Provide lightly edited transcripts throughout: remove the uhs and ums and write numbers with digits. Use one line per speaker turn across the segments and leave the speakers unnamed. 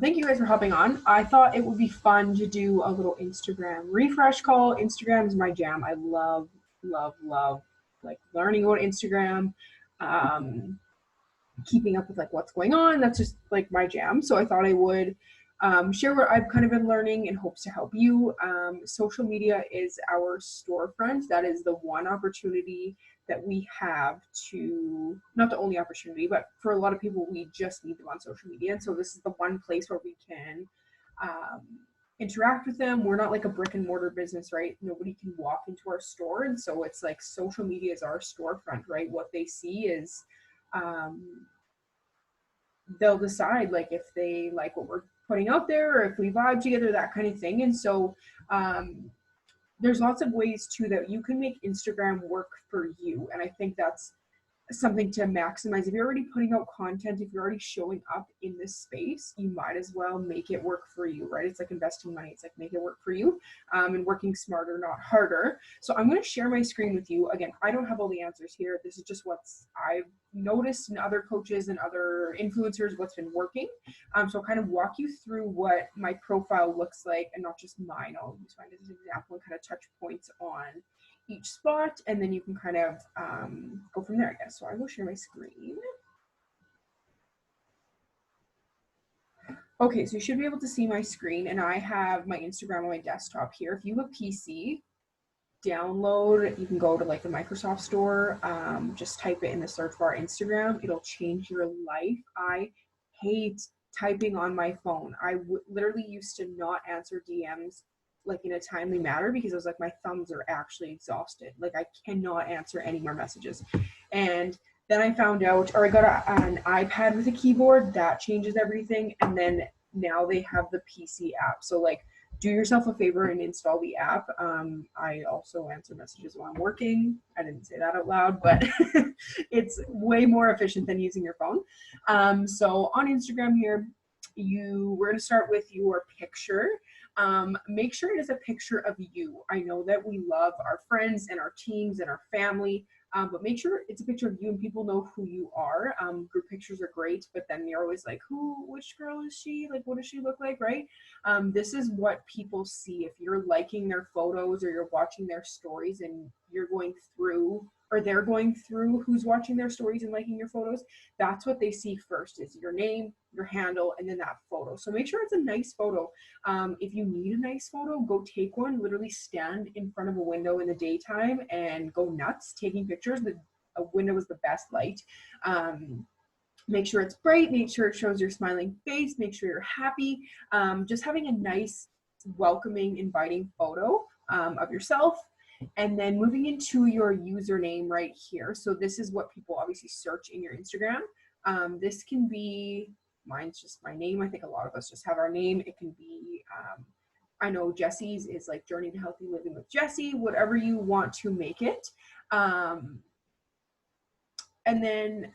Thank you guys for hopping on. I thought it would be fun to do a little Instagram refresh call. Instagram is my jam. I love, love, love like learning about Instagram, um, keeping up with like what's going on. That's just like my jam. So I thought I would share what I've kind of been learning in hopes to help you. Social media is our storefront. That is the one opportunity that we have to, not the only opportunity, but for a lot of people, we just need them on social media. And so this is the one place where we can um, interact with them. We're not like a brick and mortar business, right? Nobody can walk into our store. And so it's like social media is our storefront, right? What they see is um, they'll decide like if they like what we're putting out there or if we vibe together, that kind of thing. And so um, there's lots of ways too that you can make Instagram work for you. And I think that's something to maximize. If you're already putting out content, if you're already showing up in this space, you might as well make it work for you, right? It's like investing money. It's like make it work for you, and working smarter, not harder. So I'm going to share my screen with you. Again, I don't have all the answers here. This is just what's I've noticed in other coaches and other influencers, what's been working. So I'll kind of walk you through what my profile looks like, and not just mine. I'll use mine as an example and kind of touch points on each spot, and then you can kind of go from there, I guess. So I will share my screen. Okay, so you should be able to see my screen, and I have my Instagram on my desktop here. If you have a PC, download, you can go to like the Microsoft Store, just type it in the search bar Instagram. It'll change your life. I hate typing on my phone. I literally used to not answer DMs like in a timely manner because I was like, my thumbs are actually exhausted. Like I cannot answer any more messages. And then I found out, or I got an iPad with a keyboard that changes everything. And then now they have the PC app. So like do yourself a favor and install the app. I also answer messages while I'm working. I didn't say that out loud, but it's way more efficient than using your phone. So on Instagram here, we're going to start with your picture. Make sure it is a picture of you. I know that we love our friends and our teams and our family, but make sure it's a picture of you and people know who you are. Group pictures are great, but then you're always like, which girl is she? Like, what does she look like, right? This is what people see. If you're liking their photos or you're watching their stories and you're going through, or they're going through who's watching their stories and liking your photos, that's what they see first is your name, your handle, and then that photo. So make sure it's a nice photo. If you need a nice photo, go take one, literally stand in front of a window in the daytime and go nuts taking pictures. A window is the best light. Make sure it's bright, make sure it shows your smiling face, make sure you're happy. Just having a nice, welcoming, inviting photo of yourself. And then moving into your username right here. So this is what people obviously search in your Instagram. This can be, mine's just my name. I think a lot of us just have our name. It can be, I know Jesse's is like Journey to Healthy Living with Jesse, whatever you want to make it. And then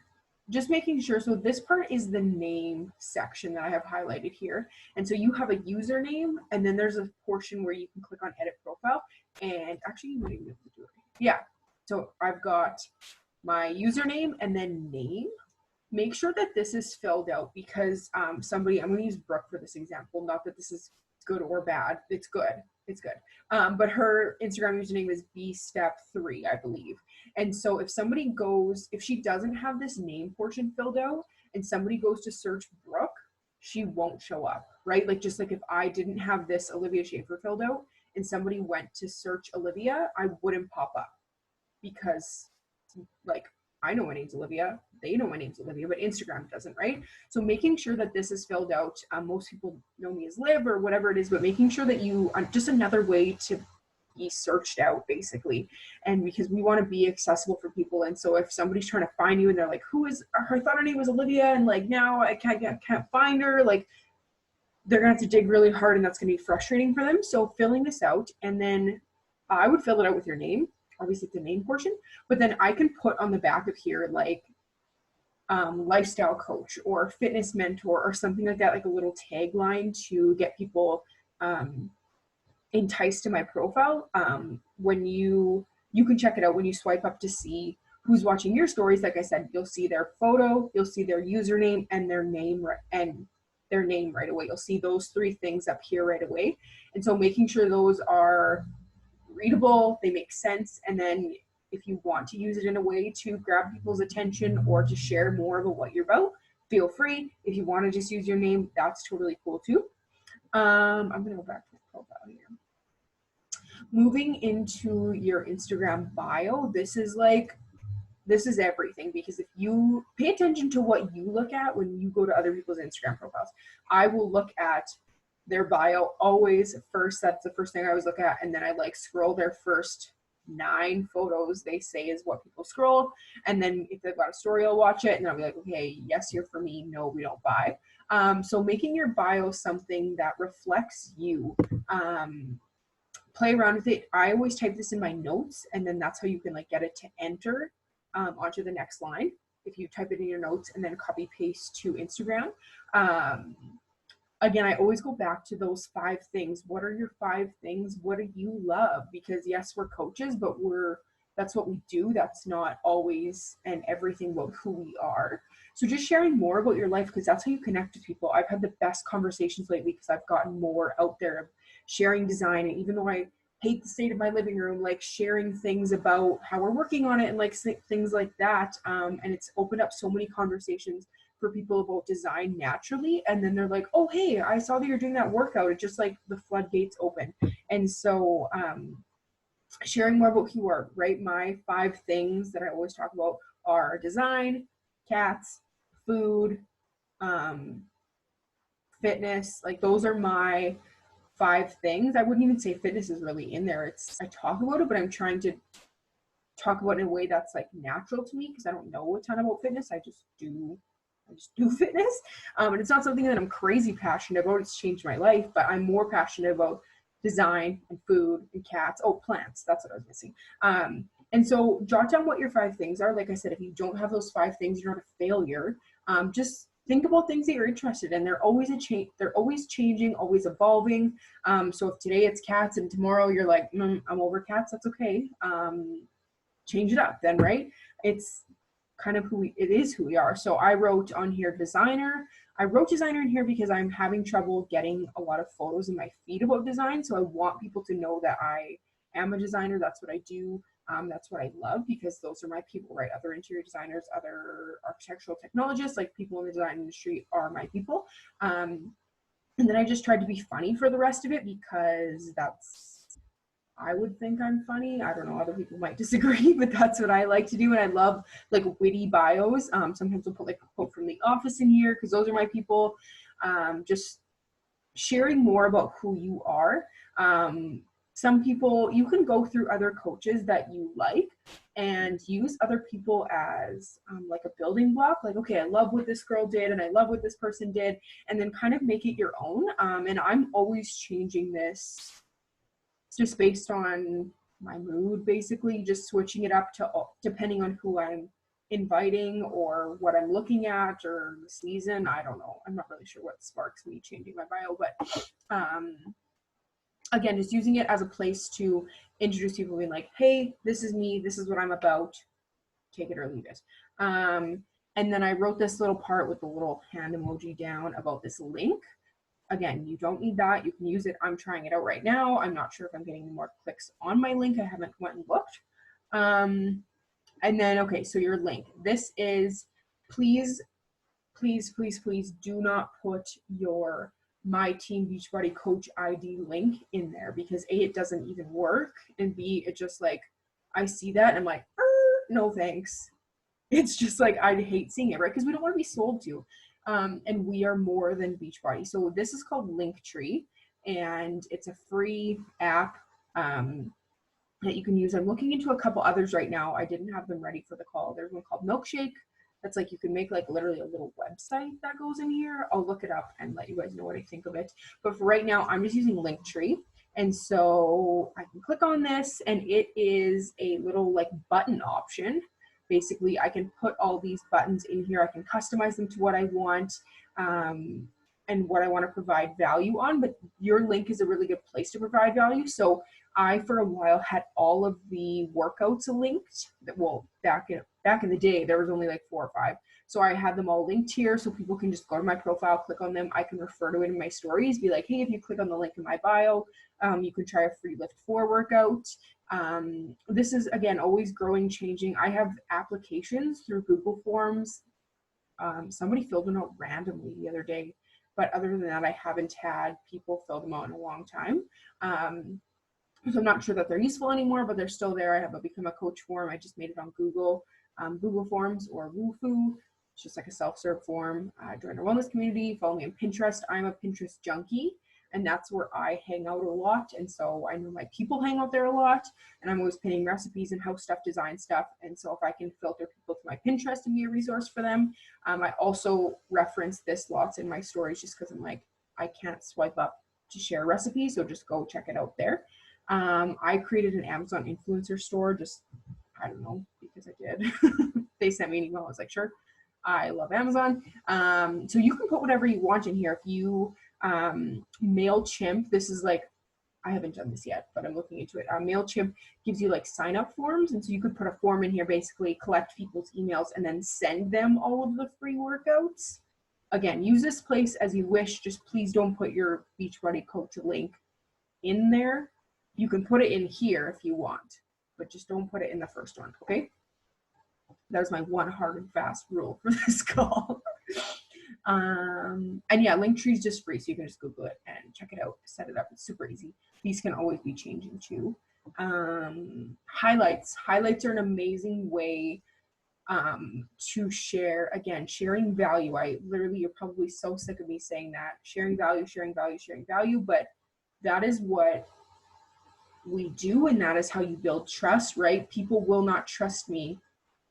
just making sure, so this part is the name section that I have highlighted here. And so you have a username, and then there's a portion where you can click on edit profile, and actually you might even be able to do it. Yeah, so I've got my username and then name. Make sure that this is filled out because I'm going to use Brooke for this example, not that this is good or bad. It's good. It's good. But her Instagram username is bstep3, I believe. And so if she doesn't have this name portion filled out and somebody goes to search Brooke, she won't show up, right? Like just like if I didn't have this Olivia Schaefer filled out and somebody went to search Olivia, I wouldn't pop up because like I know my name's Olivia, they know my name's Olivia, but Instagram doesn't, right? So making sure that this is filled out. Most people know me as Liv or whatever it is, but making sure that you are just another way to be searched out basically. And because we want to be accessible for people. And so if somebody's trying to find you and they're like, who is her, I thought her name was Olivia and like now I can't find her, like they're gonna have to dig really hard and that's gonna be frustrating for them. So filling this out, and then I would fill it out with your name. Obviously it's the name portion, but then I can put on the back of here like lifestyle coach or fitness mentor or something like that, like a little tagline to get people enticed to my profile. When you can check it out when you swipe up to see who's watching your stories. Like I said, you'll see their photo, you'll see their username and their name and their name right away. You'll see those 3 things up here right away. And so making sure those are readable, they make sense, and then if you want to use it in a way to grab people's attention or to share more about what you're about, feel free. If you want to just use your name, that's totally cool too. I'm going to go back to the profile here. Moving into your Instagram bio, this is everything, because if you pay attention to what you look at when you go to other people's Instagram profiles, I will look at their bio always first. That's the first thing I always look at. And then I like scroll their first 9 photos, they say, is what people scroll. And then if they've got a story, I'll watch it and I'll be like, okay, yes, you're for me. No, we don't buy. So making your bio something that reflects you, play around with it. I always type this in my notes, and then that's how you can like get it to enter onto the next line. If you type it in your notes and then copy paste to Instagram. Again, I always go back to those 5 things. What are your 5 things? What do you love? Because yes, we're coaches, but that's what we do. That's not always and everything about who we are. So just sharing more about your life, because that's how you connect with people. I've had the best conversations lately because I've gotten more out there of sharing design. And even though I hate the state of my living room, like sharing things about how we're working on it and like things like that. And it's opened up so many conversations for people about design naturally. And then they're like, oh, hey, I saw that you're doing that workout. It just like the floodgates open. And so sharing more about who you are, right? My 5 things that I always talk about are design, cats, food, fitness. Like those are my 5 things. I wouldn't even say fitness is really in there. I talk about it, but I'm trying to talk about it in a way that's like natural to me, because I don't know a ton about fitness. I just do fitness. And it's not something that I'm crazy passionate about. It's changed my life, but I'm more passionate about design and food and cats. Oh, plants. That's what I was missing. And so jot down what your 5 things are. Like I said, if you don't have those 5 things, you're not a failure. Just think about things that you're interested in. They're always they're always changing, always evolving. So if today it's cats and tomorrow you're like, I'm over cats, that's okay. Change it up then, right? It's kind of who we are. So I wrote on here designer. I wrote designer in here because I'm having trouble getting a lot of photos in my feed about design. So I want people to know that I am a designer. That's what I do. That's what I love, because those are my people, right? Other interior designers, other architectural technologists, like people in the design industry are my people. And then I just tried to be funny for the rest of it, because I would think I'm funny. I don't know, other people might disagree, but that's what I like to do. And I love like witty bios. Sometimes I'll put like a quote from The Office in here, because those are my people. Just sharing more about who you are. Some people, you can go through other coaches that you like and use other people as like a building block. Like, okay, I love what this girl did and I love what this person did, and then kind of make it your own. And I'm always changing this just based on my mood, basically, just switching it up to depending on who I'm inviting or what I'm looking at or the season. I don't know. I'm not really sure what sparks me changing my bio, but again, just using it as a place to introduce people, being like, hey, this is me, this is what I'm about, take it or leave it. And then I wrote this little part with the little hand emoji down about this link. Again, you don't need that. You can use it. I'm trying it out right now. I'm not sure if I'm getting more clicks on my link. I haven't went and looked. And then, okay, so your link. This is, please, please, please, please do not put your My Team Beachbody Coach ID link in there, because A, it doesn't even work, and B, it just like, I see that and I'm like, no thanks. It's just like, I hate seeing it, right? Because we don't want to be sold to. And we are more than Beachbody. So this is called Linktree, and it's a free app that you can use. I'm looking into a couple others right now. I didn't have them ready for the call. There's one called Milkshake. That's like, you can make like literally a little website that goes in here. I'll look it up and let you guys know what I think of it. But for right now, I'm just using Linktree. And so I can click on this, and it is a little like button option. Basically, I can put all these buttons in here. I can customize them to what I want and what I want to provide value on. But your link is a really good place to provide value. So I, for a while, had all of the workouts linked. Well, back in the day, there was only like 4 or 5. So I have them all linked here so people can just go to my profile, click on them. I can refer to it in my stories, be like, hey, if you click on the link in my bio, you can try a free Lift4 workout. This is, again, always growing, changing. I have applications through Google Forms. Somebody filled them out randomly the other day, but other than that, I haven't had people fill them out in a long time. So I'm not sure that they're useful anymore, but they're still there. I have a Become a Coach form. I just made it on Google, Google Forms or Wufoo. It's just like a self-serve form. Join our wellness community. Follow me on Pinterest. I'm a Pinterest junkie, and that's where I hang out a lot. And so I know my people hang out there a lot, and I'm always pinning recipes and house stuff, design stuff. And so if I can filter people to my Pinterest and be a resource for them, I also reference this lots in my stories just because I'm like, I can't swipe up to share recipes, so just go check it out there. I created an Amazon influencer store, just, I don't know, because I did. They sent me an email. I was like, sure, I love Amazon. So you can put whatever you want in here. If you, MailChimp, this is like, I haven't done this yet, but I'm looking into it. MailChimp gives you like sign up forms. And so you could put a form in here, basically collect people's emails and then send them all of the free workouts. Again, use this place as you wish. Just please don't put your Beachbody Coach link in there. You can put it in here if you want, but just don't put it in the first one, okay? That was my one hard and fast rule for this call. And yeah, Linktree is just free, so you can just Google it and check it out, set it up. It's super easy. These can always be changing too. Highlights are an amazing way to share. Again, sharing value. You're probably so sick of me saying that. Sharing value, but that is what we do, and that is how you build trust, right? People will not trust me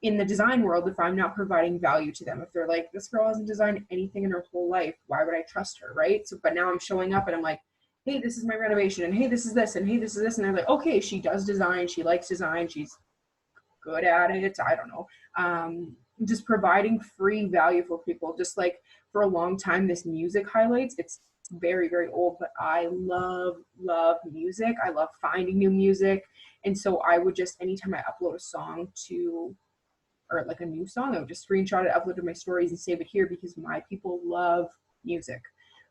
in the design world if I'm not providing value to them. If they're like, this girl hasn't designed anything in her whole life, why would I trust her, right? So, but now I'm showing up and I'm like, hey, this is my renovation, and hey, this is this, and hey, this is this, and they're like, okay, she does design, she likes design, she's good at it, I don't know. Just providing free value for people. Just like for a long time, this music highlights, it's very, very old, but I love music. I love finding new music. And so I would just, anytime I upload a song or like a new song, I would just screenshot it, upload to my stories and save it here because my people love music.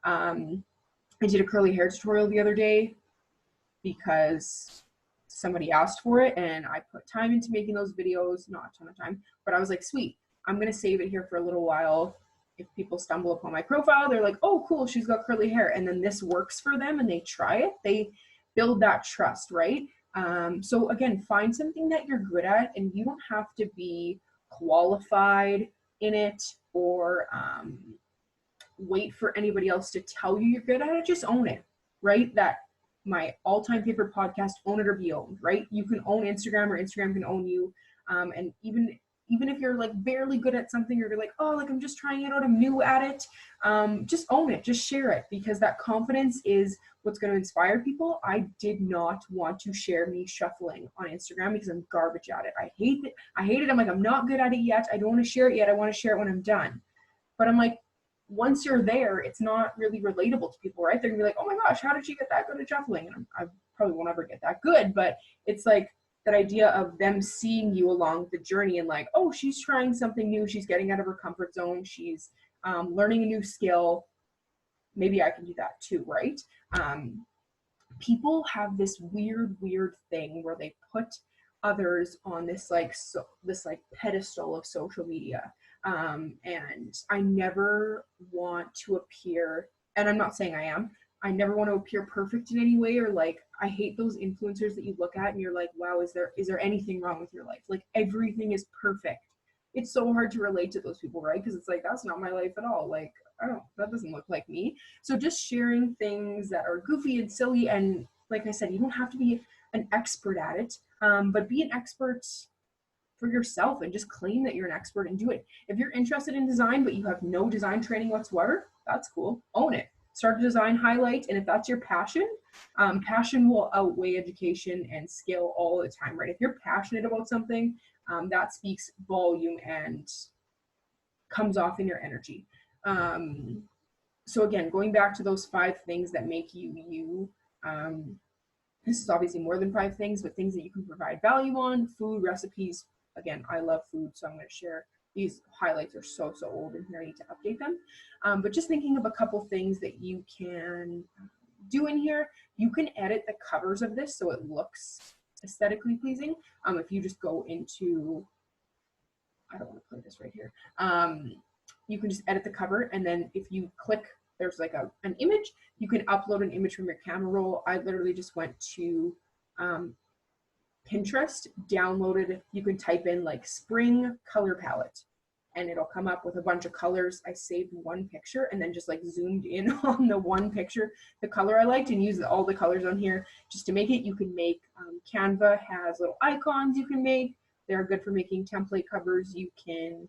I did a curly hair tutorial the other day because somebody asked for it and I put time into making those videos, not a ton of time, but I was like, sweet, I'm going to save it here for a little while. If people stumble upon my profile, they're like, oh, cool, she's got curly hair. And then this works for them and they try it. They build that trust, right? So again, find something that you're good at, and you don't have to be qualified in it or wait for anybody else to tell you you're good at it. Just own it, right? That my all-time favorite podcast, Own It or Be Owned, right? You can own Instagram or Instagram can own you. And even if you're like barely good at something, or you're like, oh, like I'm just trying it out, I'm new at it, just own it, just share it, because that confidence is what's going to inspire people. I did not want to share me shuffling on Instagram because I'm garbage at it. I hate it. I'm like, I'm not good at it yet. I don't want to share it yet. I want to share it when I'm done. But I'm like, once you're there, it's not really relatable to people, right? They're gonna be like, oh my gosh, how did she get that good at shuffling? And I probably won't ever get that good, but it's like that idea of them seeing you along the journey and like, oh, she's trying something new. She's getting out of her comfort zone. She's learning a new skill. Maybe I can do that too, right? People have this weird thing where they put others on this pedestal of social media. And I never want to appear, and I'm not saying I never want to appear perfect in any way, or like, I hate those influencers that you look at and you're like, wow, is there anything wrong with your life? Like everything is perfect. It's so hard to relate to those people, right? Because it's like, that's not my life at all. Like, that doesn't look like me. So just sharing things that are goofy and silly, and like I said, you don't have to be an expert at it, but be an expert for yourself and just claim that you're an expert and do it. If you're interested in design but you have no design training whatsoever, that's cool. Own it. Start a design highlight, and if that's your passion, passion will outweigh education and skill all the time, right? If you're passionate about something, that speaks volume and comes off in your energy. So again, going back to those 5 things that make you you, this is obviously more than 5 things, but things that you can provide value on: food, recipes. Again, I love food, so I'm going to share these highlights are so old in here. I need to update them. But just thinking of a couple things that you can do in here. You can edit the covers of this so it looks aesthetically pleasing. If you just go into, I don't want to play this right here. You can just edit the cover, and then if you click, there's like an image, you can upload an image from your camera roll. I literally just went to Pinterest, downloaded, you can type in like spring color palette, and it'll come up with a bunch of colors. I saved one picture and then just like zoomed in on the one picture, the color I liked, and used all the colors on here just to make it. You can make, Canva has little icons you can make. They're good for making template covers. You can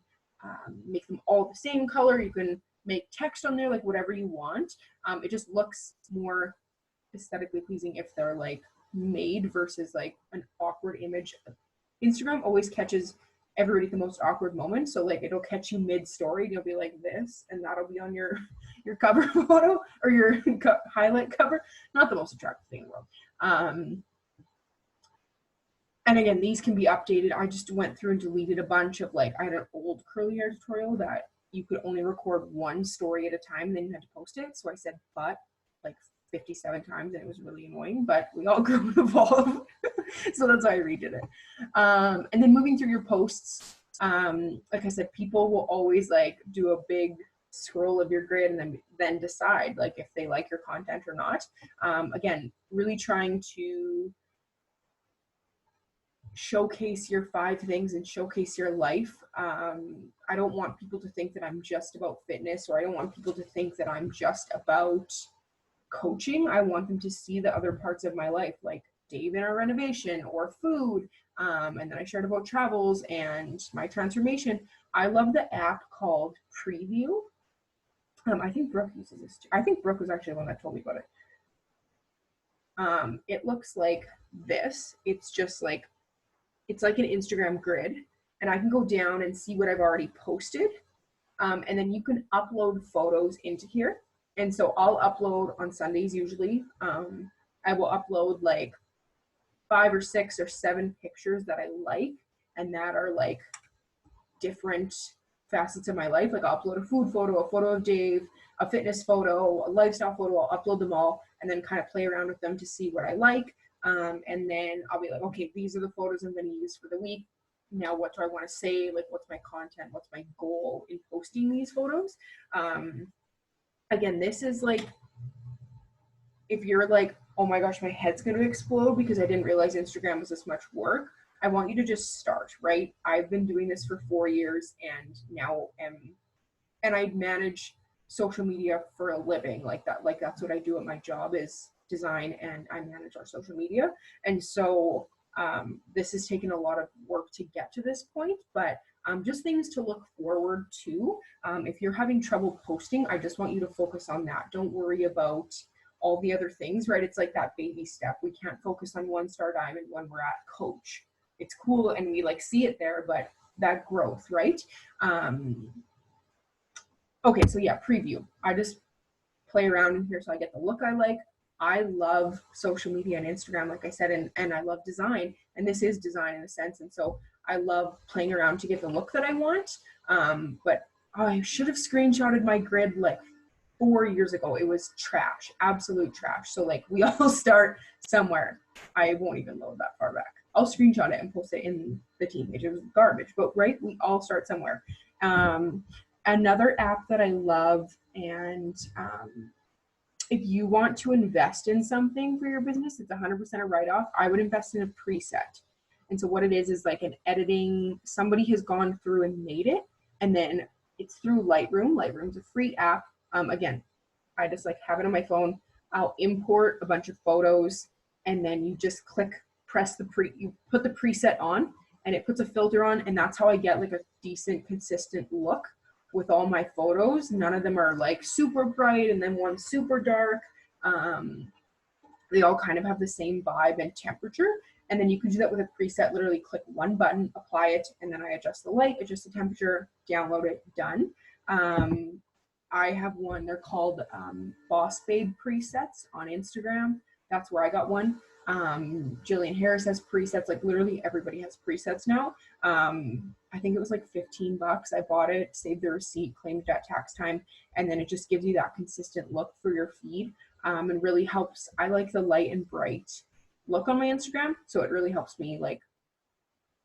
make them all the same color. You can make text on there, like whatever you want. It just looks more aesthetically pleasing if they're like made versus like an awkward image. Instagram always catches everybody at the most awkward moment, so like it'll catch you mid-story and you'll be like this, and that'll be on your cover photo or your highlight cover. Not the most attractive thing in the world. And again, these can be updated. I just went through and deleted a bunch of, like, I had an old curly hair tutorial that you could only record one story at a time, then you had to post it. So I said but like 57 times, and it was really annoying, but we all grow and evolve. So that's why I redid it. And then moving through your posts, like I said, people will always like do a big scroll of your grid and then decide like if they like your content or not. Again, really trying to showcase your 5 things and showcase your life. I don't want people to think that I'm just about fitness, or I don't want people to think that I'm just about coaching. I want them to see the other parts of my life, like Dave in our renovation, or food. And then I shared about travels and my transformation. I love the app called Preview. I think Brooke uses this too. I think Brooke was actually the one that told me about it. It looks like this. It's just like, it's like an Instagram grid, and I can go down and see what I've already posted. And then you can upload photos into here. And so I'll upload on Sundays usually. I will upload like 5 or 6 or 7 pictures that I like, and that are like different facets of my life. Like I'll upload a food photo, a photo of Dave, a fitness photo, a lifestyle photo. I'll upload them all and then kind of play around with them to see what I like. And then I'll be like, okay, these are the photos I'm going to use for the week. Now, what do I want to say? Like, what's my content? What's my goal in posting these photos? Again, this is like, if you're like, oh my gosh, my head's going to explode because I didn't realize Instagram was this much work, I want you to just start, right? I've been doing this for 4 years and now and I manage social media for a living like that. Like that's what I do at my job, is design, and I manage our social media. And so this has taken a lot of work to get to this point, but just things to look forward to. If you're having trouble posting, I just want you to focus on that. Don't worry about all the other things, right? It's like that baby step. We can't focus on 1-star diamond when we're at coach. It's cool and we like see it there, but that growth, right? Okay, so yeah, preview. I just play around in here so I get the look I like. I love social media and Instagram, like I said, and I love design, and this is design in a sense. And so I love playing around to get the look that I want. But I should have screenshotted my grid like 4 years ago. It was trash, absolute trash. So like we all start somewhere. I won't even load that far back. I'll screenshot it and post it in the team page. It was garbage, but right, we all start somewhere. Another app that I love, and if you want to invest in something for your business, it's 100% a write-off. I would invest in a preset. And so what it is like an editing, somebody has gone through and made it, and then it's through Lightroom. Lightroom's a free app. Again, I just like have it on my phone. I'll import a bunch of photos, and then you just you put the preset on, and it puts a filter on, and that's how I get like a decent, consistent look with all my photos. None of them are like super bright and then one's super dark. They all kind of have the same vibe and temperature. And then you can do that with a preset. Literally click one button, apply it, and then I adjust the light, adjust the temperature, download it, done. I have one, they're called Boss Babe presets on Instagram. That's where I got one. Jillian Harris has presets. Like literally everybody has presets now. I think it was like $15. I bought it, saved the receipt, claimed it at tax time, and then it just gives you that consistent look for your feed, and really helps. I like the light and bright look on my Instagram, so it really helps me. Like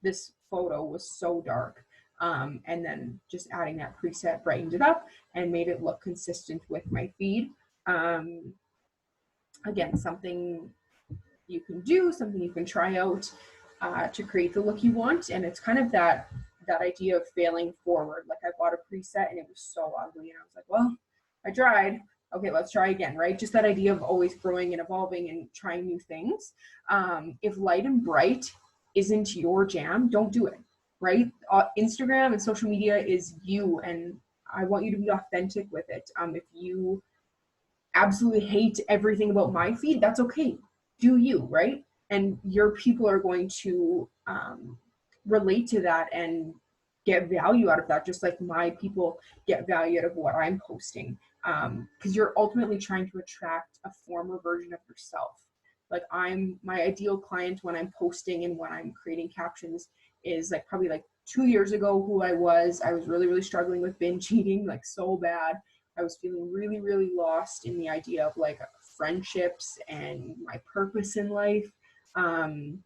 this photo was so dark, and then just adding that preset brightened it up and made it look consistent with my feed. Again, something you can do, something you can try out to create the look you want. And it's kind of that idea of failing forward. Like I bought a preset and it was so ugly, and I was like, well, I tried. Okay, let's try again, right? Just that idea of always growing and evolving and trying new things. If light and bright isn't your jam, don't do it, right? Instagram and social media is you, and I want you to be authentic with it. If you absolutely hate everything about my feed, that's okay. Do you, right? And your people are going to relate to that and get value out of that, just like my people get value out of what I'm posting. Because you're ultimately trying to attract a former version of yourself. Like my ideal client when I'm posting and when I'm creating captions is like probably like 2 years ago who I was really, really struggling with binge eating, like so bad. I was feeling really, really lost in the idea of like friendships and my purpose in life. And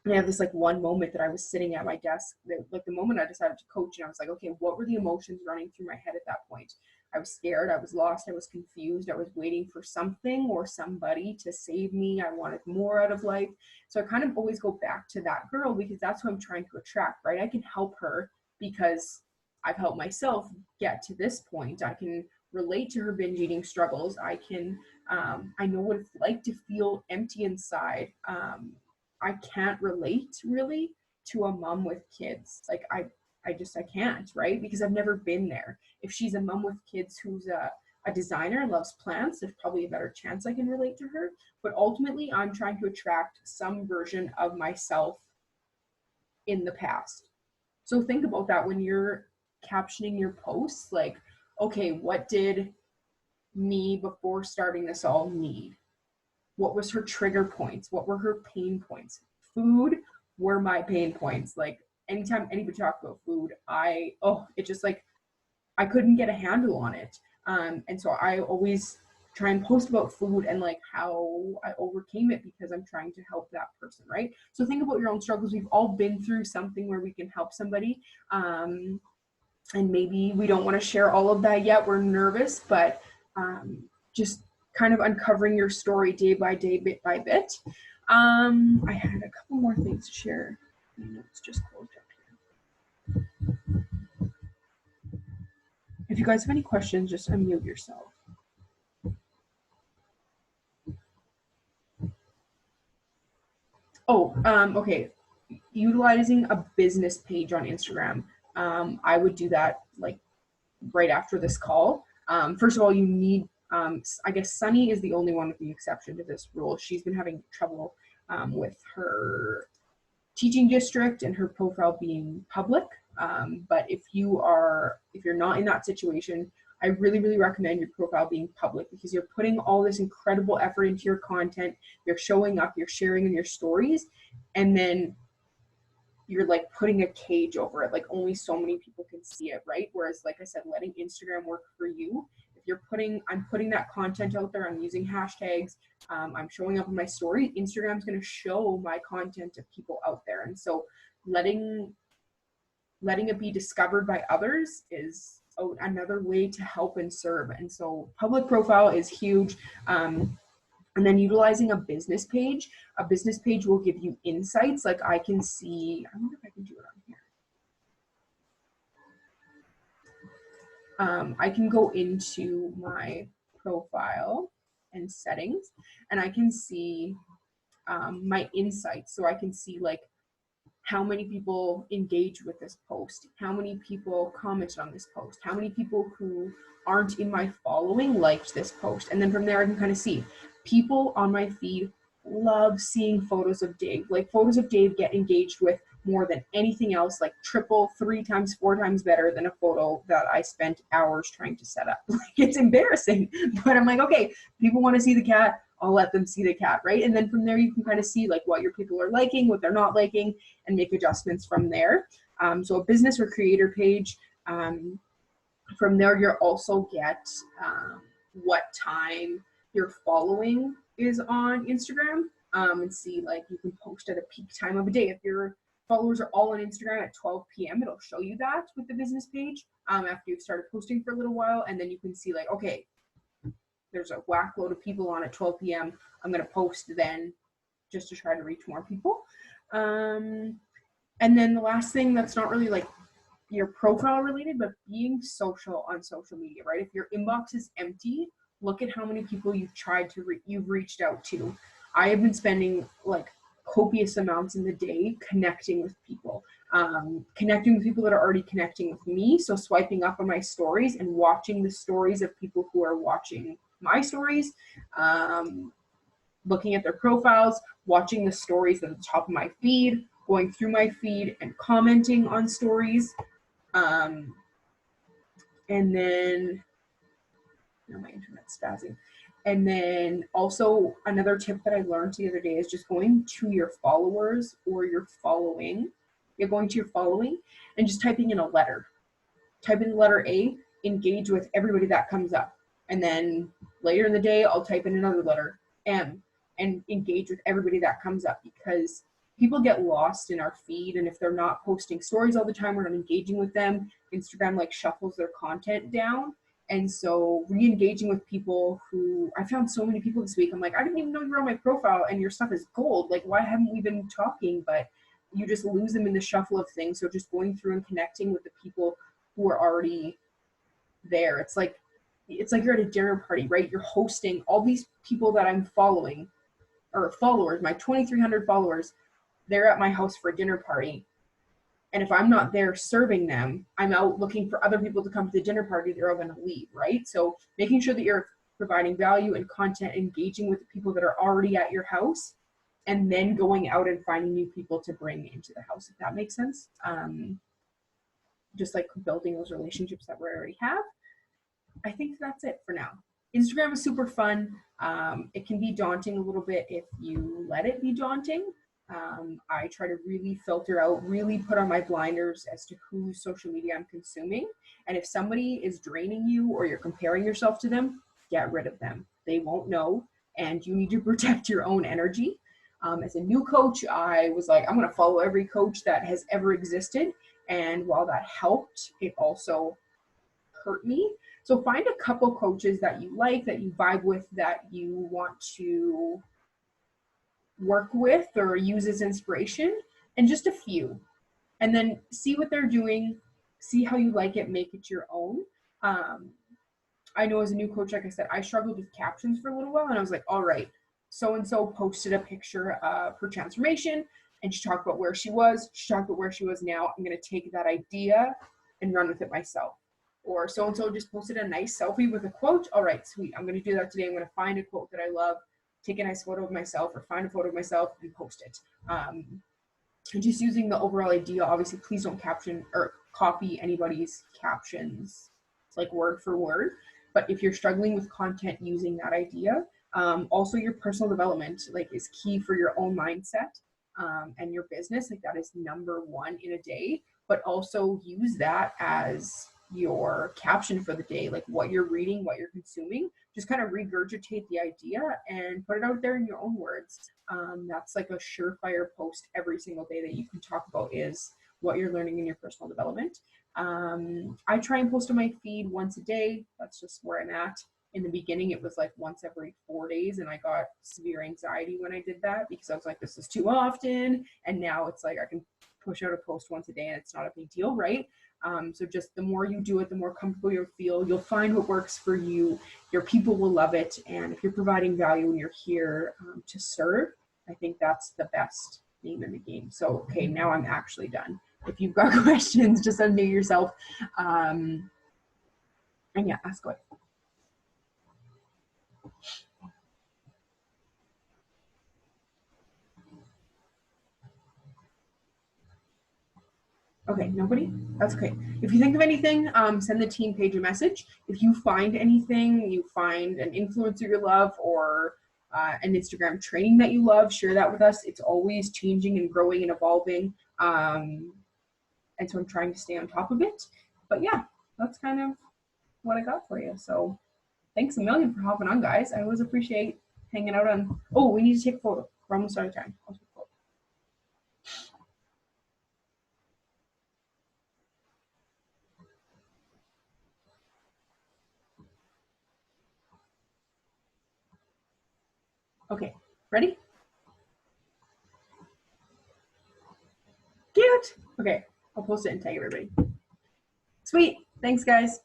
I have this like one moment that I was sitting at my desk, like the moment I decided to coach, and I was like, okay, what were the emotions running through my head at that point? I was scared, I was lost, I was confused, I was waiting for something or somebody to save me. I wanted more out of life. So I kind of always go back to that girl because that's who I'm trying to attract, right? I can help her because I've helped myself get to this point. I can relate to her binge eating struggles. I know what it's like to feel empty inside. I can't relate really to a mom with kids. Like I can't, right? Because I've never been there. If she's a mom with kids who's a designer and loves plants, there's probably a better chance I can relate to her. But ultimately, I'm trying to attract some version of myself in the past. So think about that when you're captioning your posts. Like, okay, what did me before starting this all need? What was her trigger points? What were her pain points? Food were my pain points. Like anytime anybody talked about food, it just like, I couldn't get a handle on it. And so I always try and post about food and like how I overcame it because I'm trying to help that person, right? So think about your own struggles. We've all been through something where we can help somebody. And maybe we don't want to share all of that yet. We're nervous, but just kind of uncovering your story day by day, bit by bit. I had a couple more things to share. My notes just closed up here. If you guys have any questions, just unmute yourself. Okay. Utilizing a business page on Instagram. I would do that like right after this call. First of all, you need, I guess Sunny is the only one with the exception to this rule. She's been having trouble with her teaching district and her profile being public. But if you're not in that situation, I really, really recommend your profile being public because you're putting all this incredible effort into your content. You're showing up, you're sharing in your stories, and then you're like putting a cage over it. Like only so many people can see it, right? Whereas, like I said, letting Instagram work for you. If I'm putting that content out there, I'm using hashtags, I'm showing up in my story, Instagram's going to show my content to people out there. And so letting it be discovered by others is another way to help and serve. And so public profile is huge. And then utilizing a business page will give you insights. Like I can see, I wonder if I can do it on here. I can go into my profile and settings and I can see my insights. So I can see like how many people engaged with this post, how many people commented on this post, how many people who aren't in my following liked this post. And then from there I can kind of see people on my feed love seeing photos of Dave. Like photos of Dave get engaged with more than anything else, like triple, 3 times, 4 times better than a photo that I spent hours trying to set up. Like it's embarrassing, but I'm like, okay, people want to see the cat. I'll let them see the cat, right? And then from there, you can kind of see like what your people are liking, what they're not liking, and make adjustments from there. So a business or creator page, from there, you'll also get what time your following is on Instagram, and see like you can post at a peak time of a day. If your followers are all on Instagram at 12 p.m., it'll show you that with the business page after you've started posting for a little while. And then you can see like, okay, there's a whack load of people on at 12 p.m. I'm going to post then just to try to reach more people. And then the last thing that's not really like your profile related, but being social on social media, right? If your inbox is empty, look at how many people you've tried to you've reached out to. I have been spending like copious amounts in the day connecting with people, connecting with people that are already connecting with me. So swiping up on my stories and watching the stories of people who are watching my stories, looking at their profiles, watching the stories at the top of my feed, going through my feed and commenting on stories. And then, now my internet's spazzing. And then also another tip that I learned the other day is just going to your followers or your following. You're going to your following and just typing in a letter. Type in the letter A, engage with everybody that comes up. And then later in the day, I'll type in another letter, M, and engage with everybody that comes up, because people get lost in our feed, and if they're not posting stories all the time, we're not engaging with them, Instagram like shuffles their content down. And so re-engaging with people who, I found so many people this week, I'm like, I didn't even know you were on my profile and your stuff is gold. Like, why haven't we been talking? But you just lose them in the shuffle of things. So just going through and connecting with the people who are already there. It's like you're at a dinner party, right? You're hosting all these people that I'm following, or followers, my 2,300 followers. They're at my house for a dinner party. And if I'm not there serving them, I'm out looking for other people to come to the dinner party. They're all going to leave, right? So making sure that you're providing value and content, engaging with the people that are already at your house, and then going out and finding new people to bring into the house, if that makes sense. Just like building those relationships that we already have. I think that's it for now. Instagram is super fun. It can be daunting a little bit if you let it be daunting. I try to really filter out, really put on my blinders as to whose social media I'm consuming. And if somebody is draining you or you're comparing yourself to them, get rid of them. They won't know, and you need to protect your own energy. As a new coach, I was like, I'm going to follow every coach that has ever existed. And while that helped, it also hurt me. So find a couple coaches that you like, that you vibe with, that you want to work with or use as inspiration, and just a few. And then see what they're doing, see how you like it, make it your own. I know as a new coach, like I said, I struggled with captions for a little while, and I was like, all right, so-and-so posted a picture of her transformation, and she talked about where she was, she talked about where she was now. I'm going to take that idea and run with it myself. Or so-and-so just posted a nice selfie with a quote. All right, sweet. I'm going to do that today. I'm going to find a quote that I love, take a nice photo of myself, or find a photo of myself and post it. And just using the overall idea. Obviously, please don't caption or copy anybody's captions like word for word. But if you're struggling with content using that idea, also your personal development like is key for your own mindset and your business. Like that is number one in a day. But also use that as your caption for the day, like what you're reading, what you're consuming. Just kind of regurgitate the idea and put it out there in your own words. That's like a surefire post every single day that you can talk about is what you're learning in your personal development. I try and post on my feed once a day. That's just where I'm at. In the beginning, it was like once every 4 days, and I got severe anxiety when I did that because I was like, this is too often. And now it's like I can push out a post once a day and it's not a big deal, right? So just the more you do it, the more comfortable you'll feel. You'll find what works for you. Your people will love it. And if you're providing value and you're here to serve, I think that's the best name in the game. So, okay, now I'm actually done. If you've got questions, just unmute yourself. And yeah, ask away. Okay, nobody? That's okay. If you think of anything, send the team page a message. If you find anything, you find an influencer you love or an Instagram training that you love, share that with us. It's always changing and growing and evolving. And so I'm trying to stay on top of it. But yeah, that's kind of what I got for you. So thanks a million for hopping on, guys. I always appreciate hanging out on. Oh, we need to take a photo. We're almost out of time. I'll take a photo. Okay, ready? Cute. Okay, I'll post it and tag everybody. Sweet. Thanks, guys.